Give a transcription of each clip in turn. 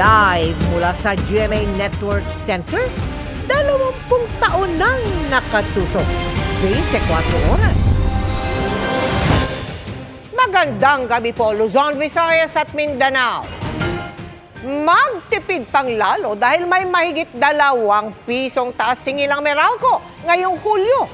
Live mula sa GMA Network Center, 20 taon nang nakatutok. 24 oras. Magandang gabi po, Luzon, Visayas at Mindanao. Magtipid pang lalo dahil may mahigit 2 pisong taas singilang Meralco ngayong Hulyo.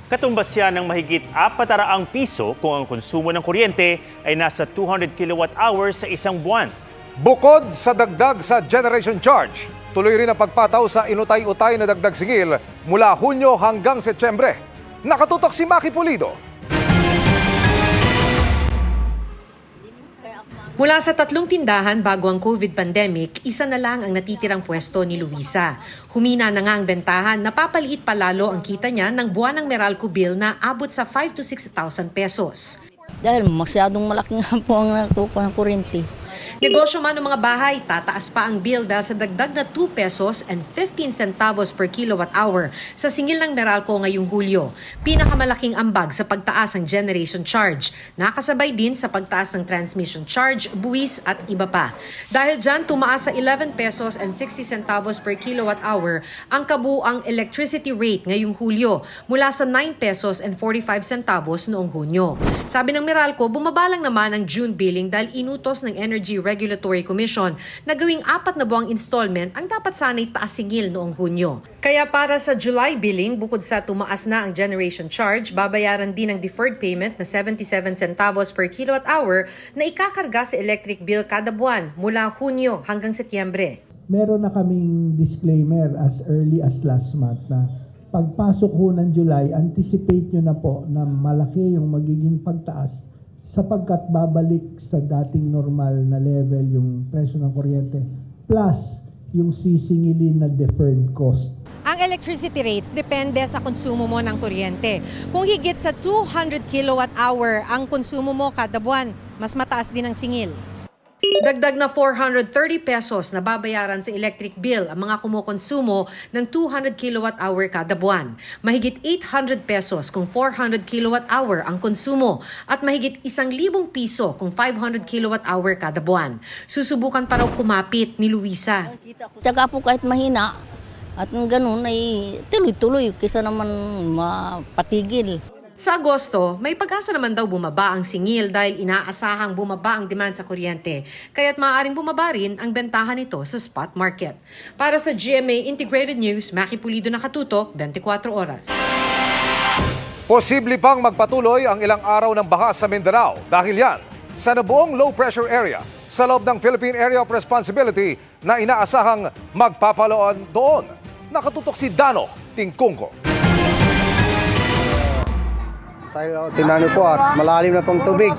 Katumbas yan ng mahigit 400 piso kung ang konsumo ng kuryente ay nasa 200 kilowatt-hour sa isang buwan. Bukod sa dagdag sa generation charge, tuloy rin ang pagpataw sa inutay-utay na dagdag singil mula Hunyo hanggang Setyembre. Nakatutok si Maki Pulido. Mula sa 3 tindahan bago ang COVID pandemic, isa na lang ang natitirang pwesto ni Luisa. Humina na nga ang bentahan, napapaliit pa lalo ang kita niya ng buwan ng Meralco bill na abot sa 5,000 to 6,000 pesos. Dahil masyadong malaki nga po ang nakukuha ng kuryente. Negosyo man ng mga bahay, tataas pa ang bill dahil sa dagdag na 2 pesos and 15 centavos per kilowatt hour sa singil ng Meralco ngayong Hulyo. Pinakamalaking ambag sa pagtaas ang generation charge. Nakasabay din sa pagtaas ng transmission charge, buwis at iba pa. Dahil dyan, tumaas sa 11 pesos and 60 centavos per kilowatt hour ang kabuuang electricity rate ngayong Hulyo mula sa 9 pesos and 45 centavos noong Hunyo. Sabi ng Meralco, bumaba lang naman ang June billing dahil inutos ng Energy Regulatory Commission na gawing 4 na buwang installment ang dapat sana'y taas singil noong Hunyo. Kaya para sa July billing, bukod sa tumaas na ang generation charge, babayaran din ang deferred payment na 77 centavos per kilowatt hour na ikakarga sa electric bill kada buwan mula Hunyo hanggang Setyembre. Meron na kaming disclaimer as early as last month na pagpasok ho ng July, anticipate nyo na po na malaki yung magiging pagtaas sapagkat babalik sa dating normal na level yung presyo ng kuryente plus yung sisingilin na deferred cost. Ang electricity rates depende sa konsumo mo ng kuryente. Kung higit sa 200 kilowatt hour ang konsumo mo kada buwan, mas mataas din ang singil. Dagdag na 430 pesos na babayaran sa electric bill ang mga kumukonsumo ng 200 kilowatt-hour kada buwan. Mahigit 800 pesos kung 400 kilowatt-hour ang konsumo at mahigit 1,000 piso kung 500 kilowatt-hour kada buwan. Susubukan pa raw kumapit ni Luisa. Tsaka po kahit mahina at ganun ay tuloy-tuloy kaysa naman mapatigil. Sa Agosto, may pag-asa naman daw bumaba ang singil dahil inaasahang bumaba ang demand sa kuryente. Kaya't maaaring bumaba rin ang bentahan nito sa spot market. Para sa GMA Integrated News, Maki Pulido, nakatutok, 24 oras. Posible pang magpatuloy ang ilang araw ng baha sa Mindanao dahil yan sa nabuong low pressure area sa loob ng Philippine Area of Responsibility na inaasahang magpapaloan doon. Nakatutok si Dano Tingkungko. Tinano po at malalim na pong tubig.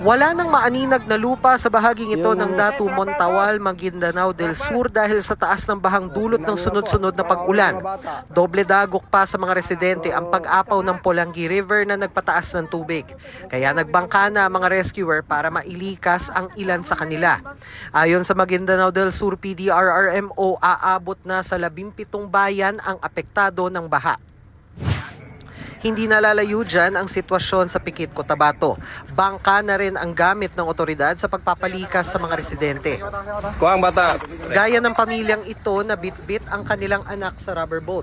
Wala nang maaninag na lupa sa bahaging ito ng Datu, Montawal, Maguindanao del Sur dahil sa taas ng bahang dulot ng sunod-sunod na pag-ulan. Doble dagok pa sa mga residente ang pag-apaw ng Polangui River na nagpataas ng tubig. Kaya nagbangka na ang mga rescuer para mailikas ang ilan sa kanila. Ayon sa Maguindanao del Sur PDRRMO, aabot na sa 17 bayan ang apektado ng baha. Hindi nalalayo dyan ang sitwasyon sa Pikit, Cotabato. Bangka na rin ang gamit ng otoridad sa pagpapalikas sa mga residente. Kuhang bata. Gaya ng pamilyang ito na bitbit ang kanilang anak sa rubber boat.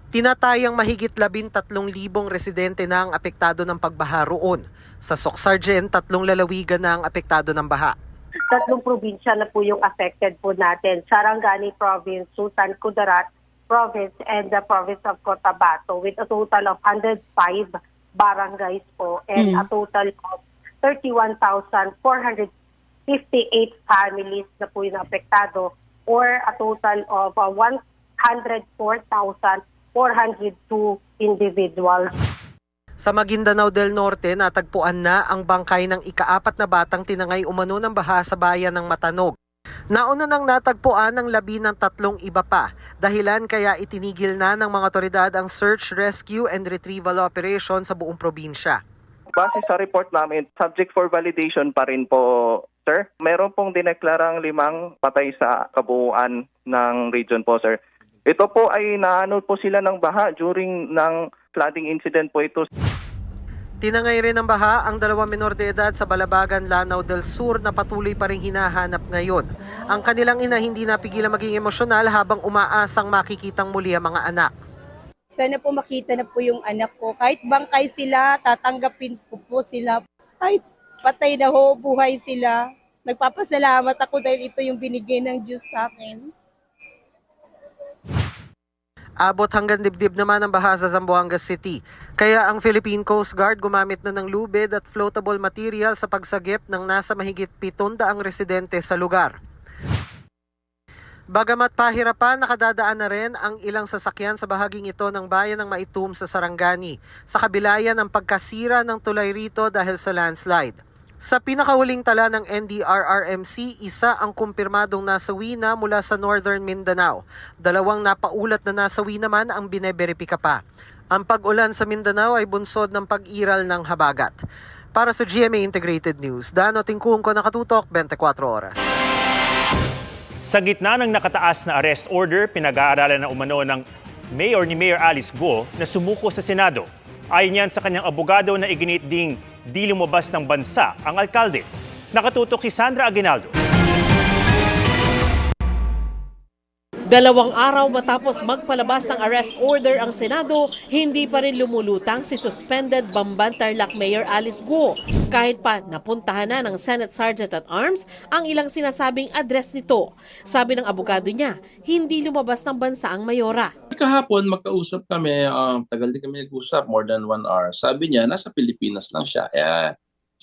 Tinatayang mahigit 13,000 residente na ang apektado ng pagbaha roon. Sa Socsargen, 3 lalawigan na ang apektado ng baha. 3 probinsya na po yung affected po natin. Sarangani Province, Susan, Kudarat Province, and the Province of Cotabato with a total of 105 barangays po and a total of 31,458 families na po yung apektado or a total of 104,402 individuals. Sa Maguindanao del Norte, natagpuan na ang bangkay ng ika-4 na batang tinangay umano ng baha sa bayan ng Matanog. Nauna nang natagpuan ng 13 iba pa. Dahilan kaya itinigil na ng mga otoridad ang search, rescue, and retrieval operation sa buong probinsya. Base sa report namin, subject for validation pa rin po, sir. Meron pong dineklarang 5 patay sa kabuuan ng region po, sir. Ito po ay naano po sila ng baha during ng flooding incident po ito. Tinangay rin ng baha ang 2 menor de edad sa Balabagan, Lanao del Sur na patuloy pa rin hinahanap ngayon. Ang kanilang ina hindi napigilan maging emosyonal habang umaasang makikitang muli ang mga anak. Sana po makita na po yung anak ko. Kahit bangkay sila, tatanggapin ko po sila. Kahit patay na ho, buhay sila. Nagpapasalamat ako dahil ito yung binigay ng Diyos sa akin. Abot hanggang dibdib naman ang baha sa Zamboanga City. Kaya ang Philippine Coast Guard gumamit na ng lubid at floatable material sa pagsagip ng nasa mahigit 700 residente sa lugar. Bagamat pahirapan, nakadadaan na rin ang ilang sasakyan sa bahaging ito ng bayan ng Maitum sa Sarangani. Sa kabila yan ang pagkasira ng tulay rito dahil sa landslide. Sa pinakahuling tala ng NDRRMC, isa ang kumpirmadong nasawi na mula sa Northern Mindanao. 2 napaulat na nasawi naman ang bineberipika pa. Ang pag-ulan sa Mindanao ay bunsod ng pag-iral ng habagat. Para sa GMA Integrated News, Dano Tingkung ko, nakatutok 24 oras. Sa gitna ng nakataas na arrest order, pinag-aaralan na umano ng Mayor Alice Guo na sumuko sa Senado. Ayon yan sa kanyang abogado na iginit ding di lumabas ng bansa ang alkalde. Nakatutok si Sandra Aguinaldo. 2 araw matapos magpalabas ng arrest order ang Senado, hindi pa rin lumulutang si suspended Bamban Tarlac Mayor Alice Guo. Kahit pa napuntahan na ng Senate Sergeant at Arms ang ilang sinasabing address nito. Sabi ng abogado niya, hindi lumabas ng bansa ang mayora. Kahapon magkausap kami, tagal din kami nag-usap, more than 1 hour. Sabi niya, nasa Pilipinas lang siya.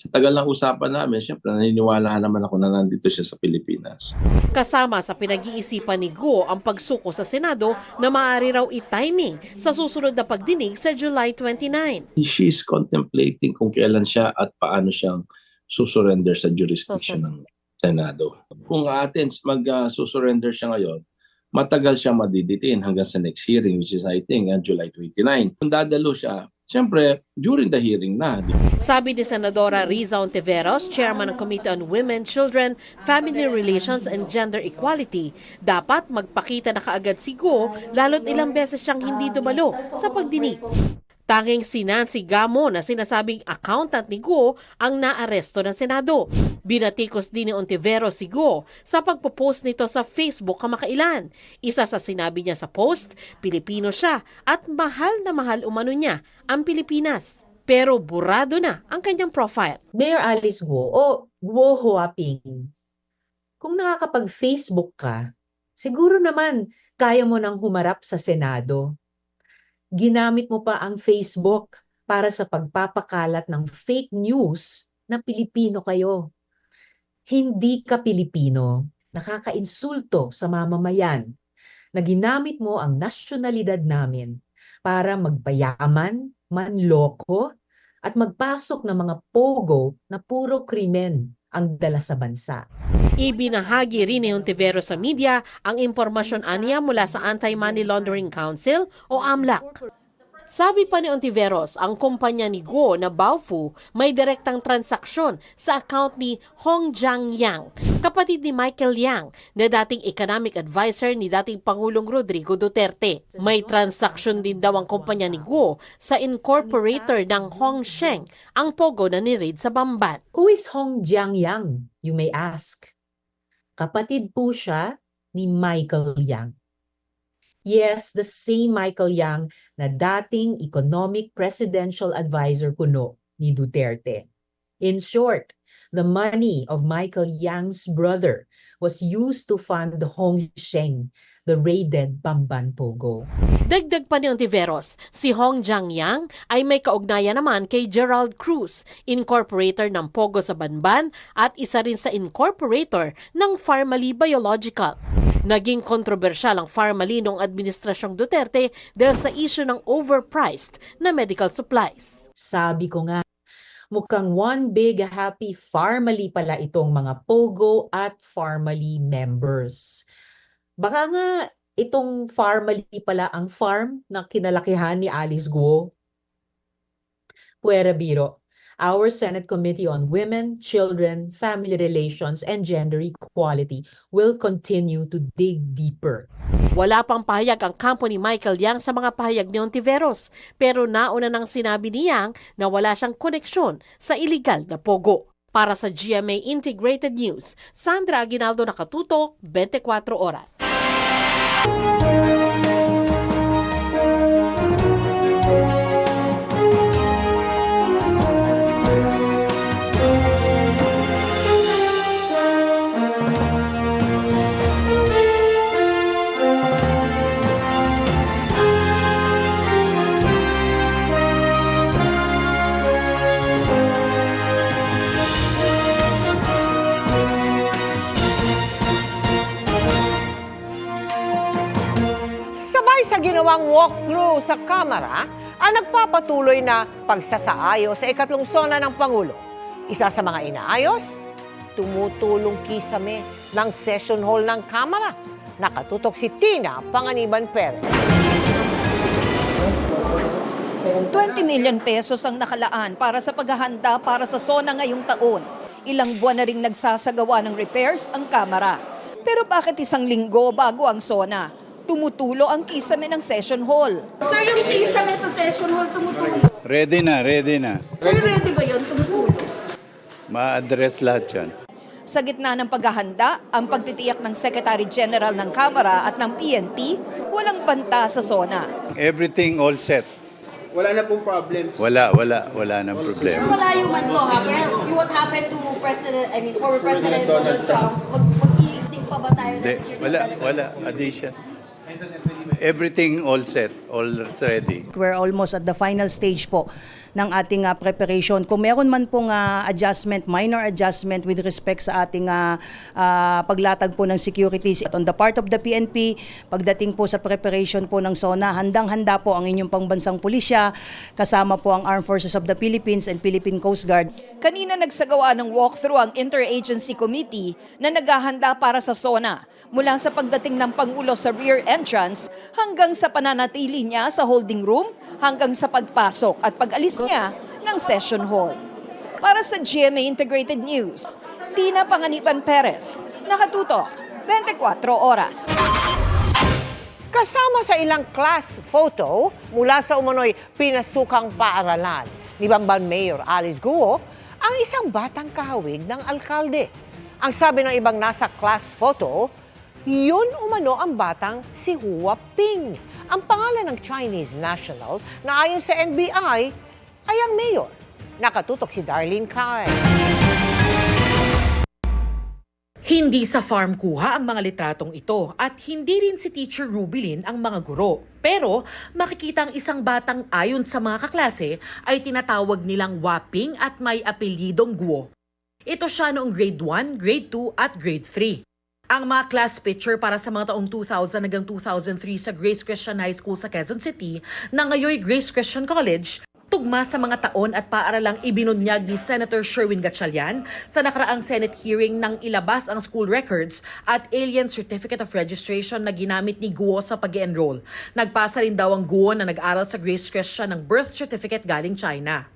Sa tagal ng usapan namin, siyempre naniniwala naman ako na nandito siya sa Pilipinas. Kasama sa pinag-iisipan ni Guo ang pagsuko sa Senado na maaari raw i-timing sa susunod na pagdinig sa July 29. She is contemplating kung kailan siya at paano siyang susurrender sa jurisdiction ng Senado. Kung atin mag-susurrender siya ngayon, matagal siya madidetain hanggang sa next hearing, which is I think July 29. Kung dadalo siya, siyempre, during the hearing na. Sabi ni Senadora Riza Ontiveros, chairman ng Committee on Women, Children, Family Relations and Gender Equality, dapat magpakita na kaagad si Guo lalo't ilang beses siyang hindi dumalo sa pagdinig. Tanging si Nancy Gamo na sinasabing accountant ni Guo ang naaresto ng Senado. Binatikos din ni Ontiveros si Guo sa pagpo-post nito sa Facebook kamakailan. Isa sa sinabi niya sa post, Pilipino siya at mahal na mahal umano niya ang Pilipinas. Pero burado na ang kanyang profile. Mayor Alice Guo o Guo Huaping, kung nakakapag-Facebook ka, siguro naman kaya mo nang humarap sa Senado. Ginamit mo pa ang Facebook para sa pagpapakalat ng fake news na Pilipino kayo. Hindi ka Pilipino, nakakainsulto sa mamamayan na ginamit mo ang nasyonalidad namin para magpayaman, manloko, at magpasok ng mga pogo na puro krimen ang dala sa bansa. Ibinahagi rin ni Ontiveros sa media ang impormasyon aniya mula sa Anti-Money Laundering Council o AMLAC. Sabi pa ni Ontiveros, ang kumpanya ni Guo na Baofu may direktang transaksyon sa account ni Hong Jiang-yang, kapatid ni Michael Yang na dating economic advisor ni dating Pangulong Rodrigo Duterte. May transaksyon din daw ang kumpanya ni Guo sa incorporator ng Hong Sheng, ang pogo na ni-raid sa Bamban. Who is Hong Jiang-yang, you may ask? Kapatid po siya ni Michael Yang. Yes, the same Michael Yang na dating economic presidential advisor kuno ni Duterte. In short, the money of Michael Yang's brother was used to fund Hong Sheng, the raided Bamban Pogo. Dagdag pa ni Ontiveros, si Hong Jiang-yang ay may kaugnayan naman kay Gerald Cruz, incorporator ng Pogo sa Banban at isa rin sa incorporator ng Pharmally Biological. Naging kontrobersyal ang Pharmally noong administrasyong Duterte dahil sa issue ng overpriced na medical supplies. Sabi ko nga, mukhang one big happy Pharmally pala itong mga Pogo at Pharmally members. Baka nga itong Pharmally pala ang farm na kinalakihan ni Alice Guo. Puwera biro. Our Senate Committee on Women, Children, Family Relations, and Gender Equality will continue to dig deeper. Wala pang pahayag ang kampo ni Michael Yang sa mga pahayag ni Ontiveros, pero nauna nang sinabi ni Yang na wala siyang koneksyon sa iligal na pogo. Para sa GMA Integrated News, Sandra Aguinaldo, nakatutok, 24 oras. Sa ginawang walkthrough sa Kamara, ang nagpapatuloy na pagsasaayos sa ikatlong sona ng Pangulo. Isa sa mga inaayos, tumutulong kisame ng session hall ng Kamara. Nakatutok si Tina Panganiban Perez. 20 million pesos ang nakalaan para sa paghahanda para sa SONA ngayong taon. Ilang buwan na ring nagsasagawa ng repairs ang Kamara. Pero bakit isang linggo bago ang SONA? Tumutulo ang kisame ng session hall. Sir, yung kisame sa session hall tumutulo. Ready na, ready na. Sir, ready ba yun? Tumutulo. Ma-address lahat yan. Sa gitna ng paghahanda, ang pagtitiyak ng Secretary General ng Kamara at ng PNP, walang banta sa SONA. Everything all set. Wala na pong problems. Wala na Sir, problema. malayo man to, what happened to former President Donald Trump? Mag-iigting pa ba tayo ng security? Wala. Addition. Everything all set, all ready. We're almost at the final stage po ng ating preparation. Kung meron man pong adjustment, minor adjustment with respect sa ating paglatag po ng securities at on the part of the PNP, pagdating po sa preparation po ng SONA, handang-handa po ang inyong pangbansang pulisya, kasama po ang Armed Forces of the Philippines and Philippine Coast Guard. Kanina nagsagawa ng walkthrough ang Interagency Committee na naghahanda para sa SONA, mula sa pagdating ng Pangulo sa rear entrance hanggang sa pananatili niya sa holding room hanggang sa pagpasok at pag-alis niya ng session hall. Para sa GMA Integrated News, Tina Panganiban Perez, nakatutok, 24 oras. Kasama sa ilang class photo mula sa umano'y pinasukang paaralan ni Bamban Mayor Alice Guo ang isang batang kahawig ng alkalde. Ang sabi ng ibang nasa class photo, yun umano ang batang si Hua Ping, ang pangalan ng Chinese national na ayon sa NBI ay ang mayor. Nakatutok si Darlene Kai. Hindi sa farm kuha ang mga litratong ito at hindi rin si Teacher Rubilin ang mga guro. Pero makikita ang isang batang ayon sa mga kaklase ay tinatawag nilang Waping at may apelyidong Guo. Ito siya noong grade 1, grade 2 at grade 3. Ang mga class picture para sa mga taong 2000 hanggang 2003 sa Grace Christian High School sa Quezon City na ngayon Grace Christian College, tugma sa mga taon at paaralang ibinunyag ni Senator Sherwin Gatchalian sa nakaraang Senate hearing nang ilabas ang school records at alien certificate of registration na ginamit ni Guo sa pag-enroll. Nagpasa rin daw ang Guo na nag-aral sa Grace Christian ng birth certificate galing China.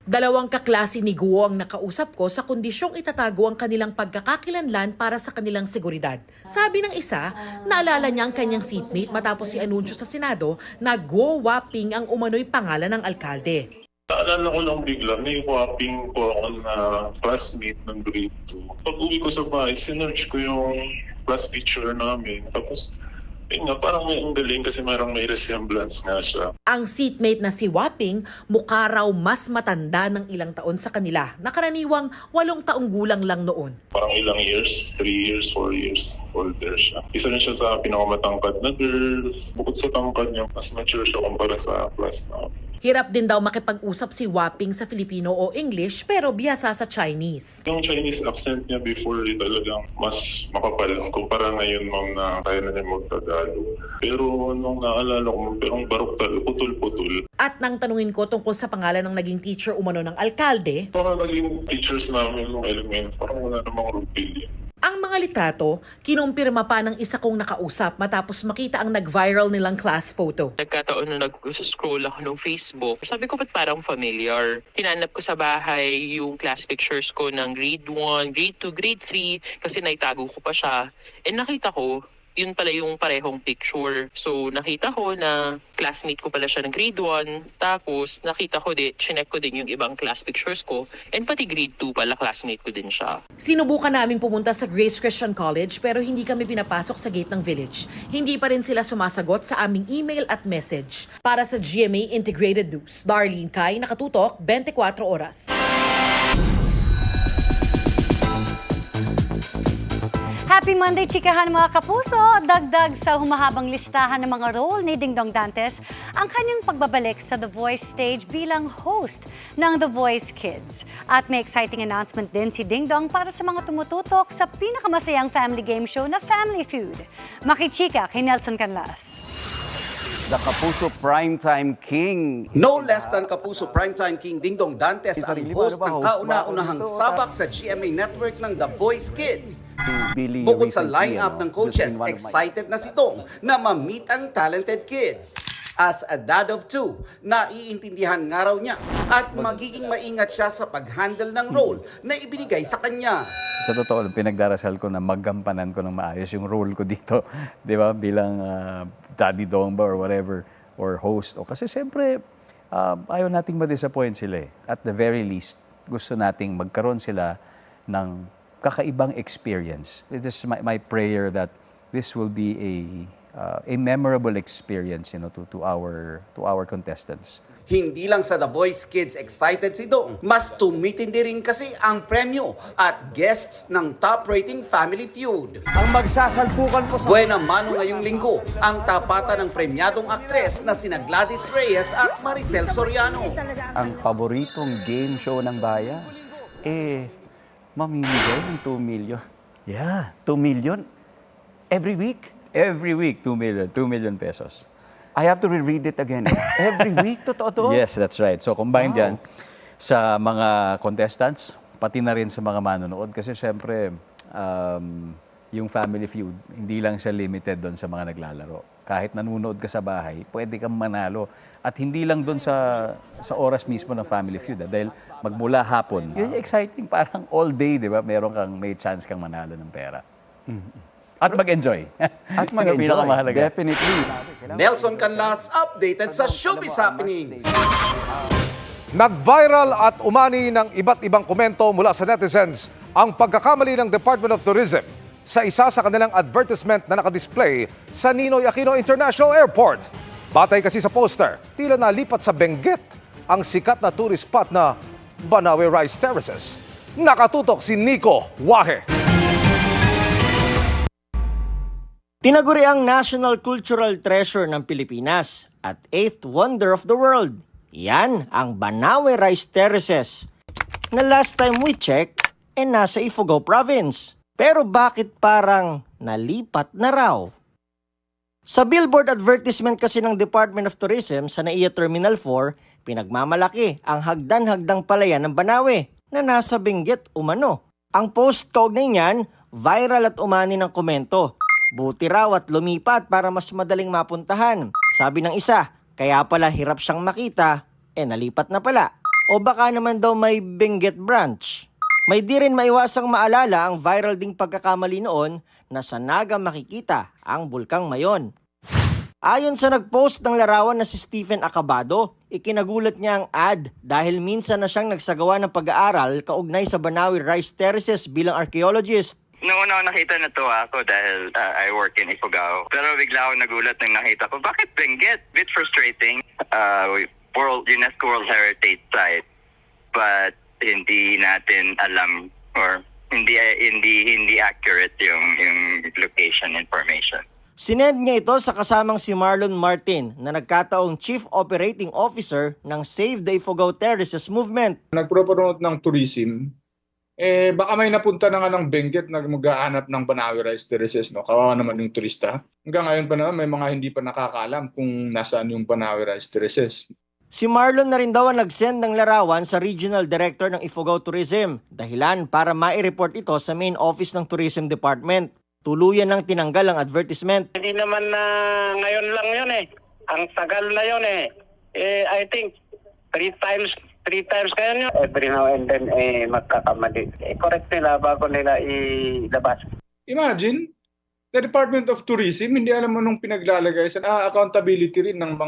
Dalawang kaklase ni Guo ang nakausap ko sa kondisyong itatago ang kanilang pagkakakilanlan para sa kanilang seguridad. Sabi ng isa, naalala niya ang kanyang seatmate matapos i-anunsyo sa Senado na Guo Waping ang umano'y pangalan ng alkalde. Naalala ko lang bigla, may Waping ko ako na classmate ng grade 2. Pag uwi ko sa bahay, sinearch ko yung class picture namin. Tapos, parang may ang galing kasi may resemblance nga siya. Ang seatmate na si Waping, mukha raw mas matanda ng ilang taon sa kanila, na karaniwang 8 taong gulang lang noon. Parang ilang years, 3 years, 4 years older siya. Isa rin siya sa pinakamatangkad na girls. Bukod sa tangkad niya, mas mature siya kumpara sa class namin. Hirap din daw makipag-usap si Waping sa Filipino o English pero bihasa sa Chinese. Yung Chinese accent niya before talagang mas makapal kumpara ngayon na kaya na niya mag-Tagalog. Pero nung naalala ko, parang barok talaga, putol-putol. At nang tanungin ko tungkol sa pangalan ng naging teacher umano ng alkalde, Mga naging teachers namin nung element, parang wala namang Rubilin. Ang mga litrato, kinumpirma pa ng isa kong nakausap matapos makita ang nag-viral nilang class photo. Nagkataon na nag-scroll ako ng Facebook. Sabi ko, ba't parang familiar? Hinanap ko sa bahay yung class pictures ko ng grade 1, grade 2, grade 3 kasi naitago ko pa siya. And nakita ko, yun pala yung parehong picture. So nakita ko na classmate ko pala siya ng grade 1. Tapos nakita ko din, chinek ko din yung ibang class pictures ko. And pati grade 2 pala classmate ko din siya. Sinubukan naming pumunta sa Grace Christian College pero hindi kami pinapasok sa gate ng village. Hindi pa rin sila sumasagot sa aming email at message. Para sa GMA Integrated News, Darlene Kai, Nakatutok, 24 Oras. Happy Monday, chikahan mga kapuso! Dagdag sa humahabang listahan ng mga role ni Dingdong Dantes ang kanyang pagbabalik sa The Voice stage bilang host ng The Voice Kids. At may exciting announcement din si Dingdong para sa mga tumututok sa pinakamasayang family game show na Family Feud. Makichika kay Nelson Canlas. The Kapuso Primetime King. No less than Kapuso Primetime King Dingdong Dantes ang host ng kauna-unahang sabak sa GMA Network ng The Voice Kids. Bukod sa lineup ng coaches, excited na si Dong na ma-meet ang talented kids. As a dad of two, naiintindihan nga raw niya at magiging maingat siya sa pag-handle ng role na ibinigay sa kanya. Sa totoo lang, pinagdarasal ko na magampanan ko ng maayos yung role ko dito, di ba, bilang Daddy Dong ba or whatever, or host. O kasi siyempre, ayaw nating ma-disappoint sila eh. At the very least, gusto nating magkaroon sila ng kakaibang experience. It is my prayer that this will be a memorable experience, you know, to our contestants. Hindi lang sa The Voice Kids excited si Dong, mas tumitindi rin kasi ang premyo at guests ng top-rating Family Feud. Ang magsasalpukan po sa... Buena mano ngayong linggo ang tapatan ng premyadong aktres na sina Gladys Reyes at Maricel Soriano. Ang paboritong game show ng bayan, mamimigay ng 2 million. Yeah, 2 million every week. Every week, 2 million pesos. I have to reread it again. Every week, totoo to? Yes, that's right. So combined yan sa mga contestants, pati na rin sa mga manonood. Kasi syempre, yung Family Feud, hindi lang siya limited doon sa mga naglalaro. Kahit nanonood ka sa bahay, pwede kang manalo. At hindi lang doon sa oras mismo ng Family Feud. Dahil magmula hapon, yun yung exciting, parang all day, di ba? May chance kang manalo ng pera. At mag-enjoy. At mag-enjoy, definitely. Nelson Canlas, updated sa Showbiz Happenings. Nag-viral at umani ng iba't ibang komento mula sa netizens ang pagkakamali ng Department of Tourism sa isa sa kanilang advertisement na nakadisplay sa Ninoy Aquino International Airport. Batay kasi sa poster, tila nalipat sa Benguet ang sikat na tourist spot na Banawe Rice Terraces. Nakatutok si Nico Wahe. Tinaguri ang National Cultural Treasure ng Pilipinas at 8th Wonder of the World. Yan ang Banawe Rice Terraces na last time we checked nasa Ifugao Province. Pero bakit parang nalipat na raw? Sa billboard advertisement kasi ng Department of Tourism sa NAIA Terminal 4, pinagmamalaki ang hagdan-hagdang palayan ng Banawe na nasa Benguet umano. Ang post kaugnay niyan, viral at umani ng komento. Buti raw at lumipat para mas madaling mapuntahan. Sabi ng isa, kaya pala hirap siyang makita, nalipat na pala. O baka naman daw may Benguet branch. May di rin maiwasang maalala ang viral ding pagkakamali noon na sa Naga makikita ang Bulkang Mayon. Ayon sa nagpost ng larawan na si Stephen Acabado, ikinagulat niya ang ad dahil minsan na siyang nagsagawa ng pag-aaral kaugnay sa Banawe Rice Terraces bilang archaeologist. Noong una nakita na to ako dahil I work in Ifugao. Pero bigla ako nagulat nang nakita ko, bakit Benguet? Bit frustrating. UNESCO World Heritage Site. But hindi natin alam or hindi accurate yung location information. Sinend niya ito sa kasamang si Marlon Martin na nagkataong Chief Operating Officer ng Save the Ifugao Terraces Movement. Nagpropromote ng tourism. Baka may napunta na nga ng Benguet na maghahanap ng Banawe Rice Terraces, no? Kawawa naman yung turista. Hanggang ngayon pa naman, may mga hindi pa nakakaalam kung nasaan yung Banawe Rice Terraces. Si Marlon na rin daw ang nag-send ng larawan sa Regional Director ng Ifugao Tourism, dahilan para mai-report ito sa main office ng Tourism Department. Tuluyan nang tinanggal ang advertisement. Hindi naman na ngayon lang yun eh. Ang tagal na yun eh. I think 3 times kayo nyo. Every now and then magkakamali. Correct nila bago nila ilabas. Imagine, the Department of Tourism, hindi alam mo nung pinaglalagay sa accountability rin ng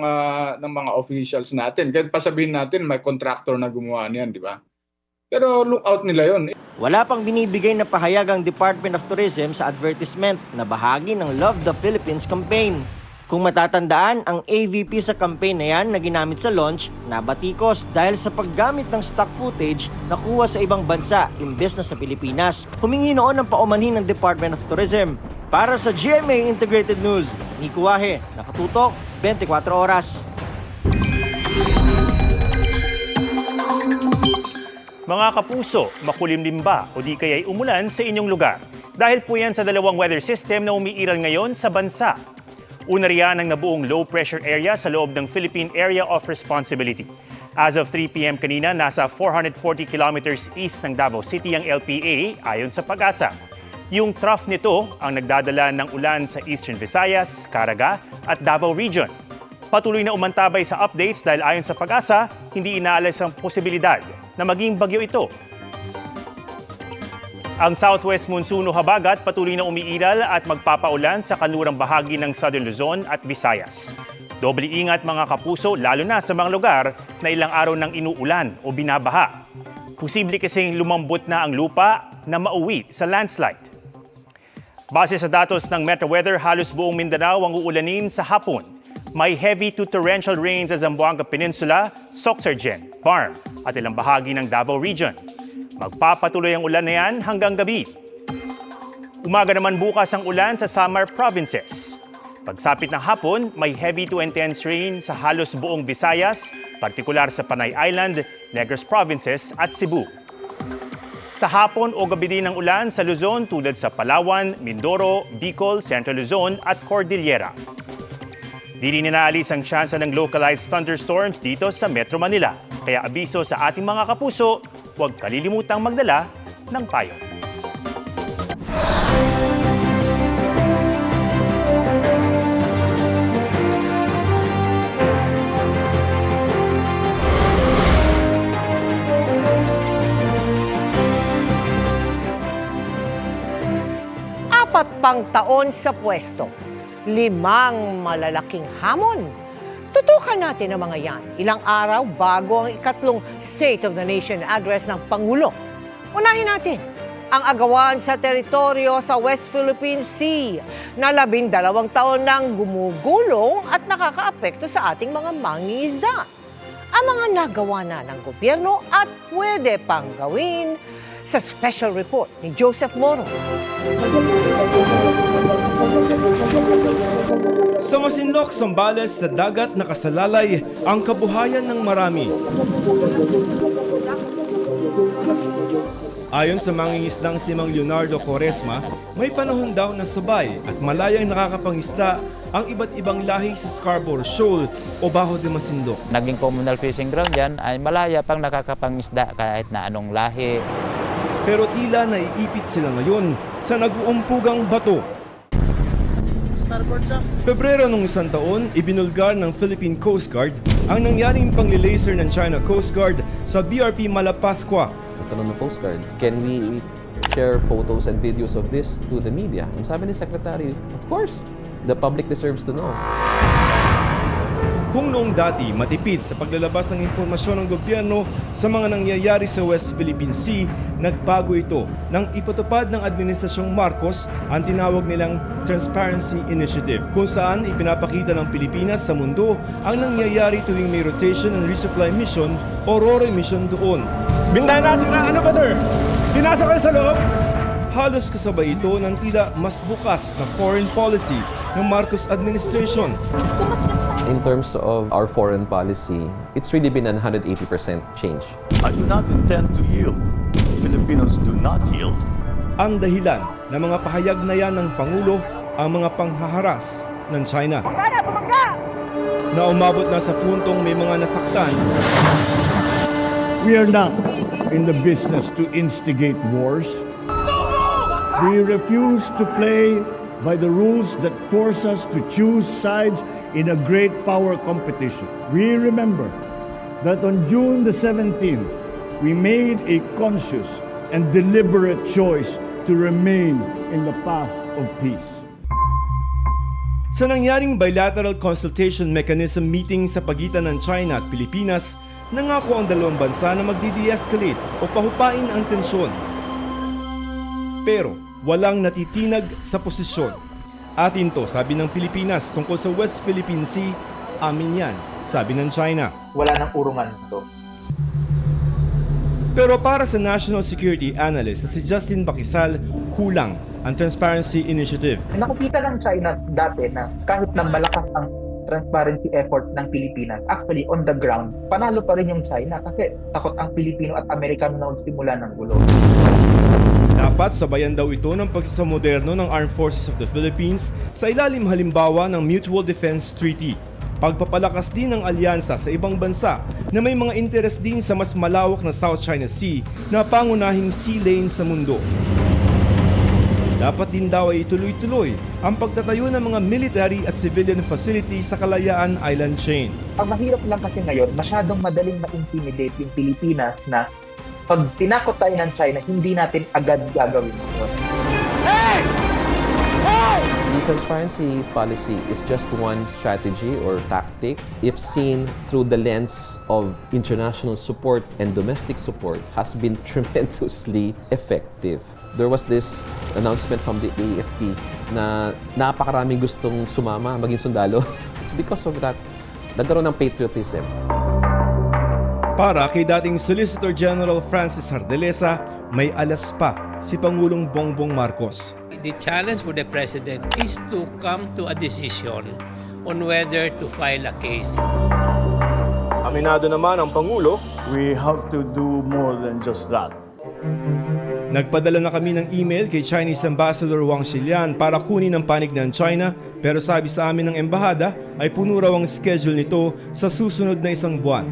mga officials natin. Kahit pasabihin natin may contractor na gumawa niyan, di ba? Pero look out nila yon. Wala pang binibigay na pahayag ang Department of Tourism sa advertisement na bahagi ng Love the Philippines campaign. Kung matatandaan, ang AVP sa campaign na yan na ginamit sa launch, nabatikos dahil sa paggamit ng stock footage na kuha sa ibang bansa imbes na sa Pilipinas. Humingi noon ng paumanhin ng Department of Tourism. Para sa GMA Integrated News, Nico Wahe, nakatutok, 24 oras. Mga kapuso, makulimlim ba o di kaya'y umulan sa inyong lugar? Dahil po yan sa dalawang weather system na umiiral ngayon sa bansa. Una riyan ang nabuong low pressure area sa loob ng Philippine Area of Responsibility. As of 3 p.m. kanina, nasa 440 kilometers east ng Davao City ang LPA ayon sa Pag-asa. Yung trough nito ang nagdadala ng ulan sa Eastern Visayas, Caraga at Davao Region. Patuloy na umantabay sa updates dahil ayon sa Pag-asa, hindi inaalis ang posibilidad na maging bagyo ito. Ang southwest monsoon o habagat patuloy na umiiral at magpapaulan sa kanlurang bahagi ng Southern Luzon at Visayas. Doble ingat mga kapuso lalo na sa mga lugar na ilang araw nang inuulan o binabaha. Posible kasing lumambot na ang lupa na mauwi sa landslide. Base sa datos ng Metro Weather, halos buong Mindanao ang uulanin sa hapon. May heavy to torrential rains sa Zamboanga Peninsula, Soxargen, Barm at ilang bahagi ng Davao Region. Magpapatuloy ang ulan na yan hanggang gabi. Umaga naman bukas ang ulan sa Samar Provinces. Pagsapit ng hapon, may heavy to intense rain sa halos buong Visayas, partikular sa Panay Island, Negros Provinces at Cebu. Sa hapon o gabi din ng ulan sa Luzon tulad sa Palawan, Mindoro, Bicol, Central Luzon at Cordillera. Di rin inaalis ang tsansa ng localized thunderstorms dito sa Metro Manila. Kaya abiso sa ating mga kapuso, huwag kalilimutang magdala ng payo. Apat pang taon sa pwesto, 5 malalaking hamon. Tutukan natin ang mga yan ilang araw bago ang ikatlong State of the Nation address ng Pangulo. Unahin natin ang agawan sa teritoryo sa West Philippine Sea na 12 taon nang gumugulong at nakakaapekto sa ating mga mangingisda. Ang mga nagawa na ng gobyerno at pwede pang gawin sa special report ni Joseph Moro. Sa Masinloc, Zambales, sa dagat nakasalalay ang kabuhayan ng marami. Ayon sa mangingisdang si Mang Leonardo Quaresma, may panahon daw na sabay at malayang nakakapangisda ang iba't ibang lahi sa Scarborough Shoal o Bajo de Masinloc. Naging communal fishing ground yan ay malaya pang nakakapangisda kahit na anong lahi. Pero tila naiipit sila ngayon sa nag-uumpugang bato. Pebrero nung isang taon, ibinulgar ng Philippine Coast Guard ang nangyaring panglilaser ng China Coast Guard sa BRP Malapascua. Tanong ng Coast Guard, can we share photos and videos of this to the media? And sabi ni Secretary, of course, the public deserves to know. Kung noong dati matipid sa paglalabas ng impormasyon ng gobyerno sa mga nangyayari sa West Philippine Sea, nagbago ito nang ipatupad ng Administrasyong Marcos ang tinawag nilang Transparency Initiative, kung saan ipinapakita ng Pilipinas sa mundo ang nangyayari tuwing may rotation and resupply mission o RORE mission doon. Bintay na sila, ano ba sir? Pinasok kayo sa loob? Halos kasabay ito ng tila mas bukas na foreign policy ng Marcos administration. In terms of our foreign policy, it's really been a 180% change. I do not intend to yield. Filipinos do not yield. Ang dahilan ng mga pahayag na yan ng Pangulo ang mga panghaharas ng China. na umabot na sa puntong may mga nasaktan. We are not in the business to instigate wars. We refuse to play by the rules that force us to choose sides in a great power competition. We remember that on June the 17th, we made a conscious and deliberate choice to remain in the path of peace. Sa nangyaring bilateral consultation mechanism meeting sa pagitan ng China at Pilipinas, nangako ang dalawang bansa na magdi-de-escalate o pahupain ang tensyon. Pero walang natitinag sa posisyon. Atin to, sabi ng Pilipinas tungkol sa West Philippine Sea, amin yan, sabi ng China. Wala nang urungan to. Pero para sa National Security Analyst na si Justin Bakisal, kulang ang Transparency Initiative. Nakikita ng China dati na kahit na malakas ang transparency effort ng Pilipinas, actually on the ground, panalo pa rin yung China kasi takot ang Pilipino at Amerikano na magsimula ng gulo. Dapat sabayan daw ito ng pagsasamoderno ng Armed Forces of the Philippines sa ilalim halimbawa ng Mutual Defense Treaty. Pagpapalakas din ng alyansa sa ibang bansa na may mga interes din sa mas malawak na South China Sea na pangunahing sea lane sa mundo. Dapat din daw ay ituloy-tuloy ang pagtatayo ng mga military at civilian facilities sa Kalayaan Island Chain. Ang mahirap lang kasi ngayon, masyadong madaling ma-intimidate yung Pilipinas na pag tinakot tayo ng China, hindi natin agad gagawin ito. The transparency policy is just one strategy or tactic if seen through the lens of international support and domestic support has been tremendously effective. There was this announcement from the AFP na napakaraming gustong sumama, maging sundalo. It's because of that, nagkaroon ng patriotism. Para kay dating Solicitor General Francis Hardelesa, may alas pa si Pangulong Bongbong Marcos. The challenge for the President is to come to a decision on whether to file a case. Aminado naman ang Pangulo, We have to do more than just that. nagpadala na kami ng email kay Chinese Ambassador Wang Xilian para kunin ang panig ng China, pero sabi sa amin ng embahada ay puno raw ang schedule nito sa susunod na isang buwan.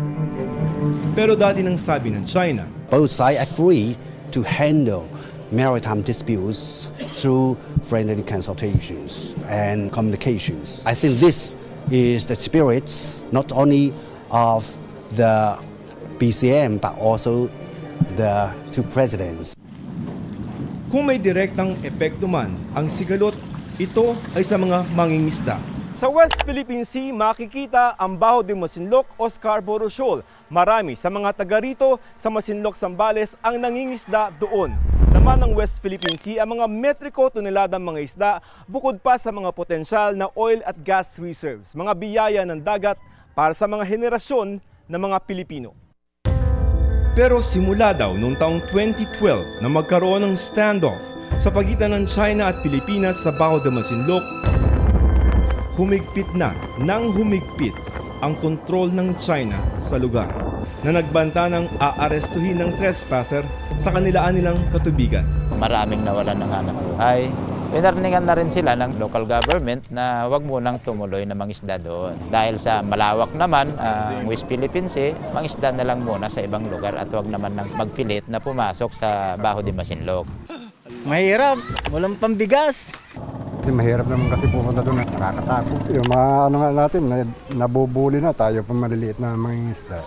Pero dati nang sabi ng China, both sides agree to handle maritime disputes through friendly consultations and communications. I think this is the spirit not only of the BCM but also the two presidents. Kung may direktang epekto man ang sigalot, ito ay sa mga mangingisda. Sa West Philippine Sea, makikita ang Baho de Masinloc o Scarborough Shoal. Marami sa mga taga rito sa Masinloc, Zambales ang nangingisda doon. Naman ng West Philippine Sea ang mga metriko toneladang mga isda bukod pa sa mga potensyal na oil at gas reserves, mga biyaya ng dagat para sa mga henerasyon ng mga Pilipino. Pero simula daw noong taong 2012 na magkaroon ng standoff sa pagitan ng China at Pilipinas sa Baho de Masinloc, humigpit na nang humigpit ang kontrol ng China sa lugar na nagbanta ng aarestuhin ng trespasser sa kanilaan nilang katubigan. Maraming nawalan ng hanap buhay. Pinarningan na rin sila ng local government na wag munang tumuloy na mangisda doon. Dahil sa malawak naman ang West Philippine Sea, mangisda na lang muna sa ibang lugar at wag naman nang magpilit na pumasok sa Baho de Masinloc. Mahirap, walang pambigas. Mahirap naman kasi pumunta doon, nakakatakot. Yung mga ano nga natin, nabubuli na tayo pa maliliit na mangingisda.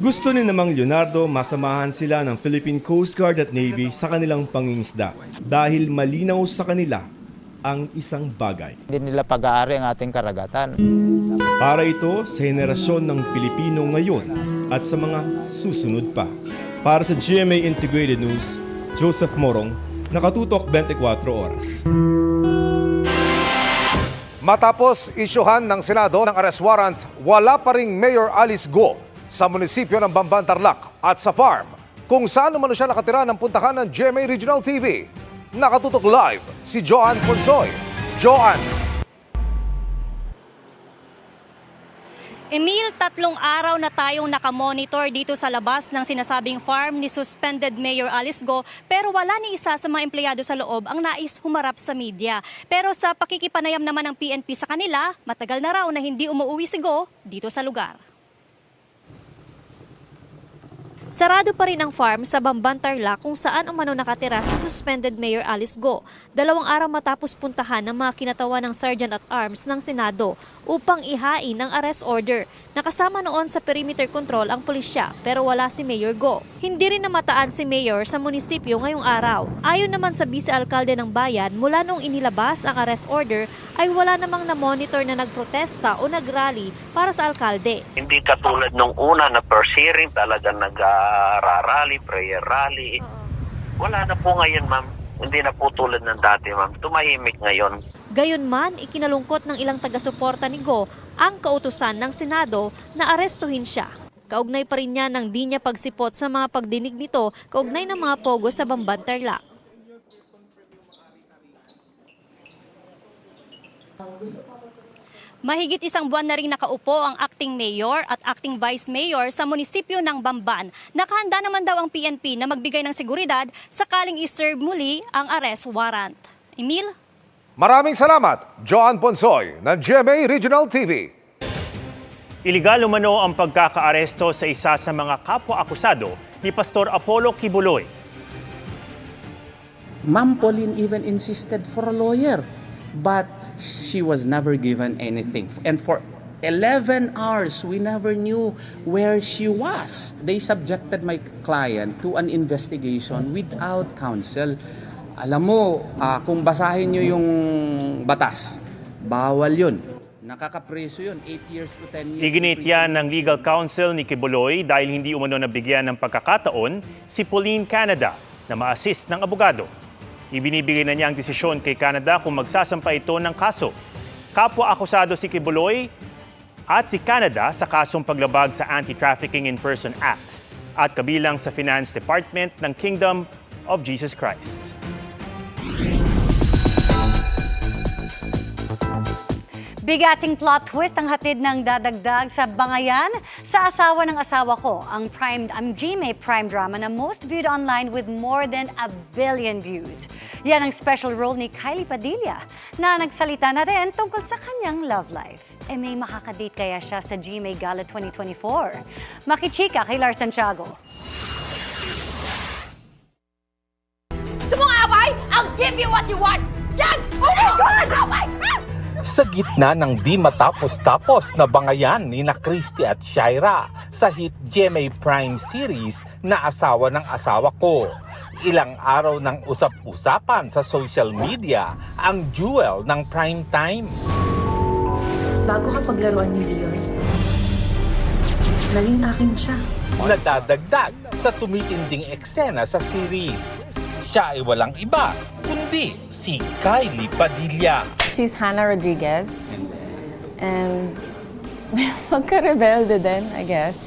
Gusto ni namang Leonardo masamahan sila ng Philippine Coast Guard at Navy sa kanilang pangingisda dahil malinaw sa kanila ang isang bagay. Hindi nila pag-aari ang ating karagatan. Para ito sa henerasyon ng Pilipino ngayon at sa mga susunod pa. Para sa GMA Integrated News, Joseph Morong, nakatutok 24 oras. Matapos isyuhan ng Senado ng arrest warrant, wala pa ring Mayor Alice Guo sa munisipyo ng Bamban, Tarlac at sa farm kung saan naman siya nakatira ng puntahan ng GMA Regional TV. Nakatutok live si Joanne Ponsoy. Joanne. Emil, 3 araw na tayong nakamonitor dito sa labas ng sinasabing farm ni suspended Mayor Alice Go, pero wala ni isa sa mga empleyado sa loob ang nais humarap sa media. Pero sa pakikipanayam naman ng PNP sa kanila, matagal na raw na hindi umuwi si Go dito sa lugar. Sarado pa rin ang farm sa Bamban, Tarlac kung saan umano nakatira si suspended Mayor Alice Go. 2 araw matapos puntahan ng mga kinatawan ng Sergeant at Arms ng Senado upang ihain ng arrest order. Nakasama noon sa perimeter control ang pulisya pero wala si Mayor Go. Hindi rin namataan si Mayor sa munisipyo ngayong araw. Ayon naman sa vice-alkalde ng bayan, mula nung inilabas ang arrest order ay wala namang na-monitor na nagprotesta o nagrally para sa alkalde. Hindi katulad nung una na per hearing talagang nag-rally, prayer rally. Wala na po ngayon, ma'am. Hindi na po tulad ng dati, ma'am. Tumahimik ngayon. Gayunman, ikinalungkot ng ilang taga-suporta ni Go ang kautusan ng Senado na arestuhin siya. Kaugnay pa rin niya ng di niya pagsipot sa mga pagdinig nito kaugnay ng mga pogo sa Bamban, Tarlac. Mahigit 1 buwan na rin nakaupo ang acting mayor at acting vice mayor sa munisipyo ng Bamban. Nakahanda naman daw ang PNP na magbigay ng seguridad sakaling iserve muli ang arrest warrant. Emil? Maraming salamat, Joan Ponsoy ng GMA Regional TV. Iligal umano ang pagkakaaresto sa isa sa mga kapwa-akusado ni Pastor Apollo Kibuloy. Ma'am Pauline even insisted for a lawyer, but she was never given anything. And for 11 hours, we never knew where she was. They subjected my client to an investigation without counsel. Alam mo, kung basahin nyo yung batas, bawal yun. Nakakapreso yun, 8 years to 10 years. Iginit yan ng legal counsel ni Kibuloy dahil hindi umano nabigyan ng pagkakataon si Pauline Canada na ma-assist ng abogado. Ibinibigay na niya ang desisyon kay Canada kung magsasampa ito ng kaso. Kapwa-akusado si Kibuloy at si Canada sa kasong paglabag sa Anti-Trafficking in Person Act at kabilang sa Finance Department ng Kingdom of Jesus Christ. Bigating plot twist ang hatid ng dadagdag sa Bangayan sa Asawa ng Asawa Ko, ang GMA Prime drama na most viewed online with more than 1 billion views. Yan ang special role ni Kylie Padilla na nagsalita na rin tungkol sa kanyang love life. May makakadate kaya siya sa GMA Gala 2024? Makichika kay Lars Santiago. Sumungaway! I'll give you what you want! Yan! Oh my God! Away! Sa gitna ng di matapos-tapos na bangayan ni na Christy at Shaira sa hit GMA Prime series na Asawa ng Asawa Ko. Ilang araw ng usap-usapan sa social media ang jewel ng prime time. Bago ka paglaruan ni Leon, naging akin siya. Nadadagdag sa tumitinding eksena sa series. Siya ay walang iba kundi si Kylie Padilla. She's Hannah Rodriguez. And magka-rebelde din, I guess.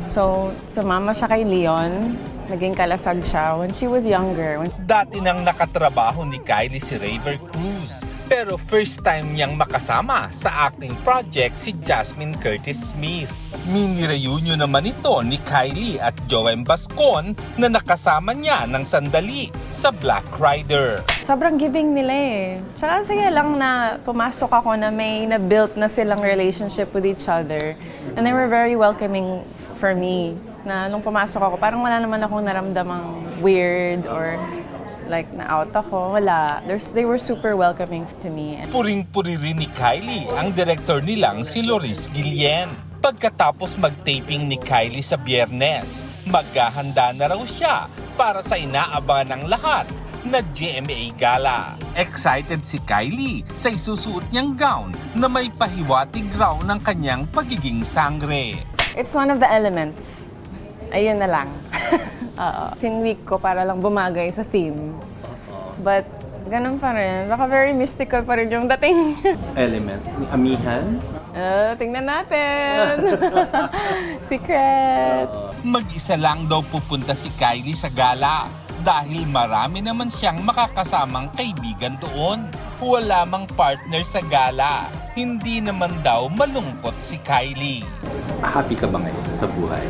So, sumama siya kay Leon. Naging kalasag siya when she was younger. Dati nang nakatrabaho ni Kylie si Raver Cruz. Pero first time niyang makasama sa acting project si Jasmine Curtis Smith. Mini-reunion naman ito ni Kylie at Joem Bascon na nakasama niya ng sandali sa Black Rider. Sobrang giving nila eh. Tsaka sige lang na pumasok ako na may na-built na silang relationship with each other. And they were very welcoming for me. Na nung pumasok ako, parang wala naman akong naramdamang weird or like na-out ako. Wala. They were super welcoming to me. Puring-puri rin ni Kylie ang director nilang si Loris Guillen. Pagkatapos mag-taping ni Kylie sa Biyernes, maghahanda na raw siya para sa inaabangan ng lahat na GMA Gala. Excited si Kylie sa isusuot niyang gown na may pahiwatig raw ng kanyang pagiging sangre. It's one of the elements. Ayun na lang. Tinweak ko para lang bumagay sa theme. But, ganun pa rin. Baka very mystical pa rin yung dating. Element? Amihan? Tingnan natin. Secret. Mag-isa lang daw pupunta si Kylie sa gala dahil marami naman siyang makakasamang kaibigan doon. Wala mang partner sa gala. hindi naman daw malungkot si Kylie. Happy ka ba ngayon sa buhay?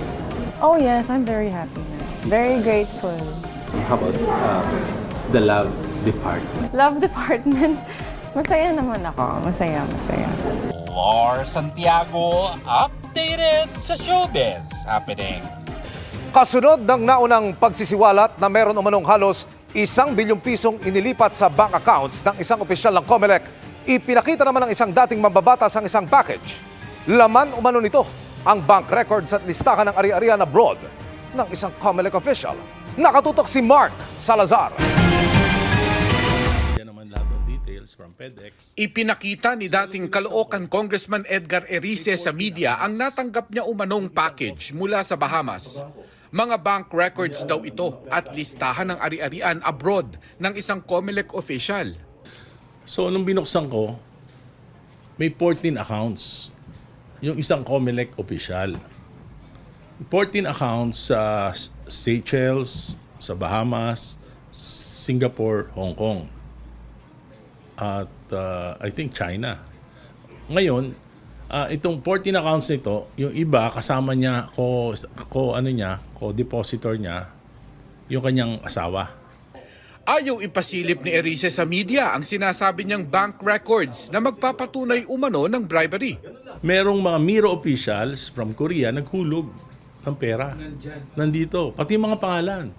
Oh yes, I'm very happy now. Very grateful. How about the love department? Love department. Masaya naman ako. Masaya. Lars Santiago, updated sa Showbiz Happening. Kasunod ng naunang pagsisiwalat na meron umanong halos 1 bilyong pisong inilipat sa bank accounts ng isang opisyal ng COMELEC, ipinakita naman ng isang dating mambabatas ang isang package. Laman umano nito ang bank records at listahan ng ari-arian abroad ng isang COMELEC official. Nakatutok si Mark Salazar. Ipinakita ni dating Caloocan Congressman Edgar Erice sa media ang natanggap niya umanong package mula sa Bahamas. Mga bank records daw ito at listahan ng ari-arian abroad ng isang COMELEC official. So nung binuksan ko, may 14 accounts. Yung isang COMELEC official. 14 accounts sa Seychelles, sa Bahamas, Singapore, Hong Kong. At I think China. Ngayon, itong 14 accounts nito, yung iba kasama niya, co-depositor niya, yung kanyang asawa. Ayaw ipasilip ni Erice sa media ang sinasabi niyang bank records na magpapatunay umano ng bribery. Merong mga Miro officials from Korea naghulog ng pera. Nandito, pati mga pangalan.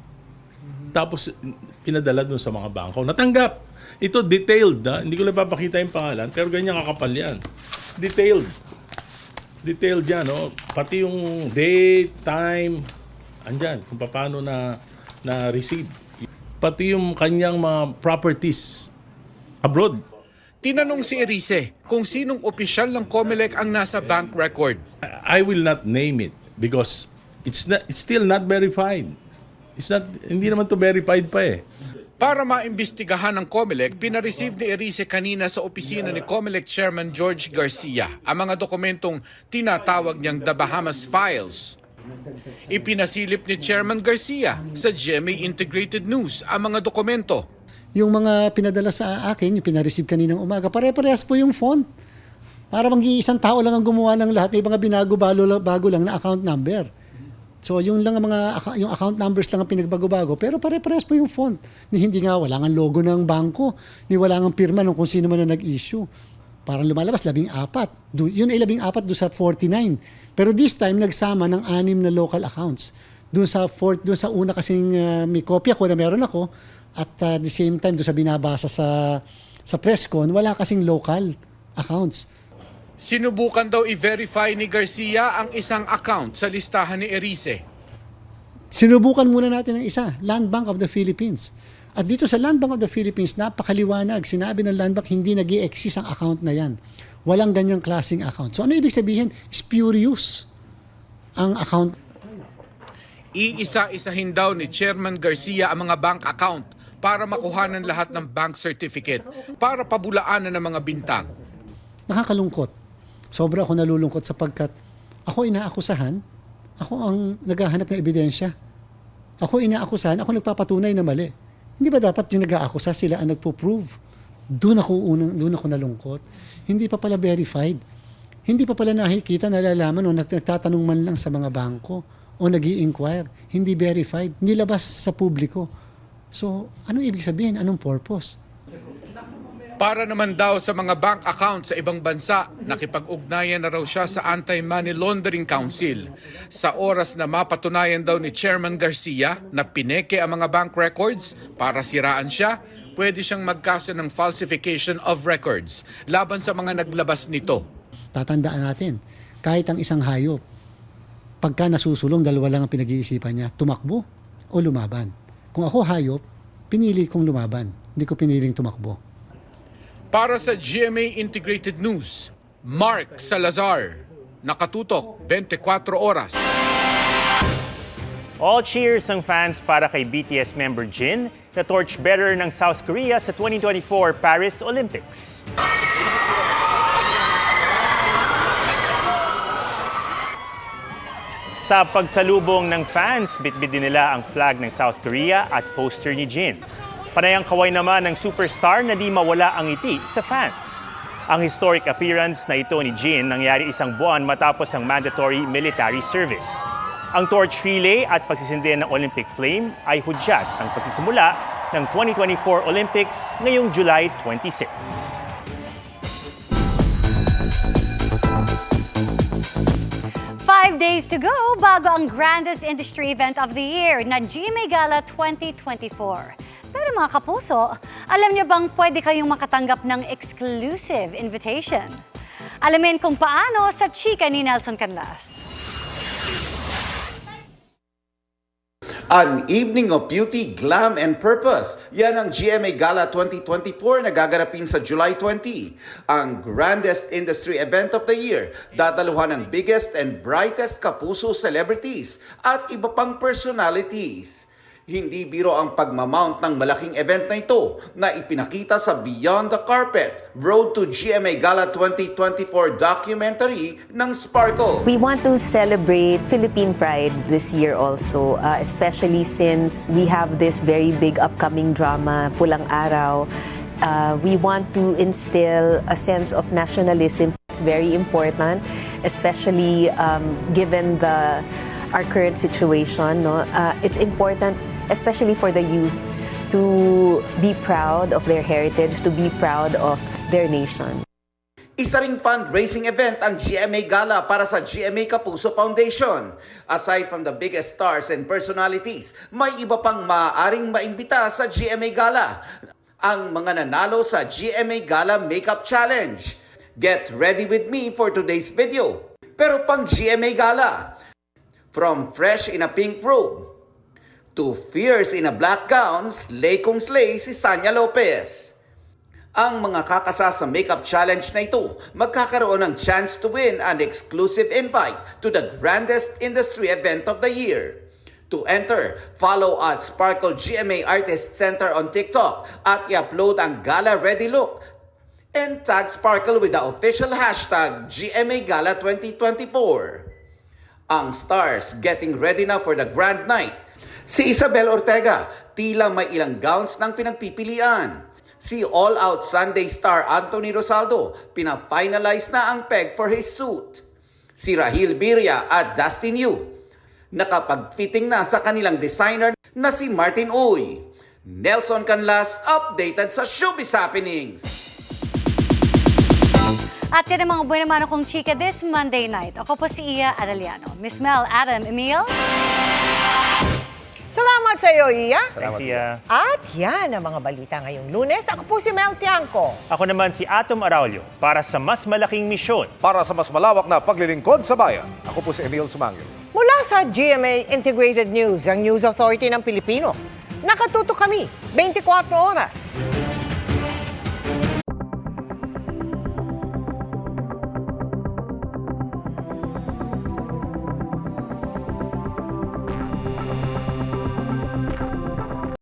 Tapos pinadala dun sa mga bangko. Natanggap. Ito detailed, hindi ko lang papakita yung pangalan, pero ganyan kakapal yan. Detailed. Detailed yan, no? Pati yung date, time, andyan, kung paano na receive. Pati yung kanyang mga properties abroad. Tinanong si Erice kung sinong opisyal ng COMELEC ang nasa bank record. I will not name it because it's still not verified. Hindi naman to verified pa eh. Para maimbestigahan ng COMELEC, pinareceive ni Erice kanina sa opisina ni COMELEC Chairman George Garcia ang mga dokumentong tinatawag niyang The Bahamas Files. Ipinasilip ni Chairman Garcia sa GMA Integrated News ang mga dokumento. Yung mga pinadala sa akin, yung pinareceive kaninang umaga, pare-parehas po yung font. Para isang tao lang ang gumawa ng lahat, may mga bago lang na account number. So yung account numbers lang ang pinagbago-bago, pero pare-parehas po yung font. Hindi nga wala nga logo ng bangko, ni wala nga pirma ng kung sino man na nag-issue. Parang lumalabas 14. Yun ay 14 doon sa 49. Pero this time nagsama ng 6 na local accounts. Doon sa una kasing may kopya ko na meron ako, at the same time doon sa binabasa sa presscon, wala kasing local accounts. Sinubukan daw i-verify ni Garcia ang isang account sa listahan ni Erice. Sinubukan muna natin ang isa, Land Bank of the Philippines. At dito sa Land Bank of the Philippines, napakaliwanag. Sinabi ng Land Bank, hindi nag-i-exist ang account na yan. Walang ganyang klaseng account. So ano ibig sabihin? Spurious ang account. Iisa-isahin daw ni Chairman Garcia ang mga bank account para makuhanan lahat ng bank certificate para pabulaanan ng mga bintang. Nakakalungkot. Sobra ako nalulungkot sapagkat ako inaakusahan, ako ang naghahanap ng ebidensya. Ako inaakusahan, ako nagpapatunay na mali. Hindi ba dapat yung nag-aakusa sila ang nagpo-prove? Doon ako nalungkot. Hindi pa pala verified. Hindi pa pala nakikita, nalalaman o nagtatanong man lang sa mga bangko o nag-i-inquire. Hindi verified, nilabas sa publiko. So, anong ibig sabihin? Anong purpose? Para naman daw sa mga bank account sa ibang bansa, nakipag-ugnayan na raw siya sa Anti-Money Laundering Council. Sa oras na mapatunayan daw ni Chairman Garcia na pineke ang mga bank records para siraan siya, pwede siyang magkaso ng falsification of records laban sa mga naglabas nito. Tatandaan natin, kahit ang isang hayop, pagka nasusulong, dalawa lang ang pinag-iisipan niya, tumakbo o lumaban. Kung ako hayop, pinili kong lumaban. Hindi ko piniling tumakbo. Para sa GMA Integrated News, Mark Salazar, nakatutok 24 oras. All cheers ng fans para kay BTS member Jin, na torchbearer ng South Korea sa 2024 Paris Olympics. Sa pagsalubong ng fans, bitbit din nila ang flag ng South Korea at poster ni Jin. Panayang kaway naman ng superstar na di mawala ang ngiti sa fans. Ang historic appearance na ito ni Jean nangyari isang buwan matapos ang mandatory military service. Ang torch relay at pagsisindi ng Olympic flame ay hudyat ang pagsisimula ng 2024 Olympics ngayong July 26. 5 days to go bago ang grandest industry event of the year na GMA Gala 2024. Pero mga kapuso, alam niyo bang pwede kayong makatanggap ng exclusive invitation? Alamin kung paano sa chika ni Nelson Canlas. An evening of beauty, glam, and purpose. Yan ang GMA Gala 2024 na gaganapin sa July 20. Ang grandest industry event of the year. Dadaluhan ng biggest and brightest kapuso celebrities at iba pang personalities. Hindi biro ang pagmamount ng malaking event na ito na ipinakita sa Beyond the Carpet, Road to GMA Gala 2024 documentary ng Sparkle. We want to celebrate Philippine Pride this year also, especially since we have this very big upcoming drama, Pulang Araw. We want to instill a sense of nationalism. It's very important, especially given our current situation. No? It's important, especially for the youth, to be proud of their heritage, to be proud of their nation. Isa ring fundraising event ang GMA Gala para sa GMA Kapuso Foundation. Aside from the biggest stars and personalities, may iba pang maaaring maimbita sa GMA Gala. Ang mga nanalo sa GMA Gala Makeup Challenge. Get ready with me for today's video. Pero pang GMA Gala, from fresh in a pink robe to fierce in a black gown, slay kung slay si Sanya Lopez. Ang mga kakasa sa makeup challenge na ito magkakaroon ng chance to win an exclusive invite to the grandest industry event of the year. To enter, follow at Sparkle GMA Artist Center on TikTok at i-upload ang Gala Ready Look and tag Sparkle with the official hashtag GMA Gala 2024. Ang stars getting ready na for the grand night. Si Isabel Ortega, tila may ilang gowns ng pinagpipilian. Si all-out Sunday star Anthony Rosaldo, pina-finalize na ang peg for his suit. Si Rahil Birria at Dustin Yu, nakapag-fitting na sa kanilang designer na si Martin Uy. Nelson Canlas, updated sa Showbiz Happenings. At yan ang mga buwan naman akong chika this Monday night. Ako po si Iya Arellano. Miss Mel, Adam, Emil. Salamat sa iyo, Iya. Thanks, Iya. At yan ang mga balita ngayong Lunes. Ako po si Mel Tiangco. Ako naman si Atom Araulio para sa mas malaking misyon. Para sa mas malawak na paglilingkod sa bayan, ako po si Emil Sumangil. Mula sa GMA Integrated News, ang News Authority ng Pilipino. Nakatuto kami 24 oras.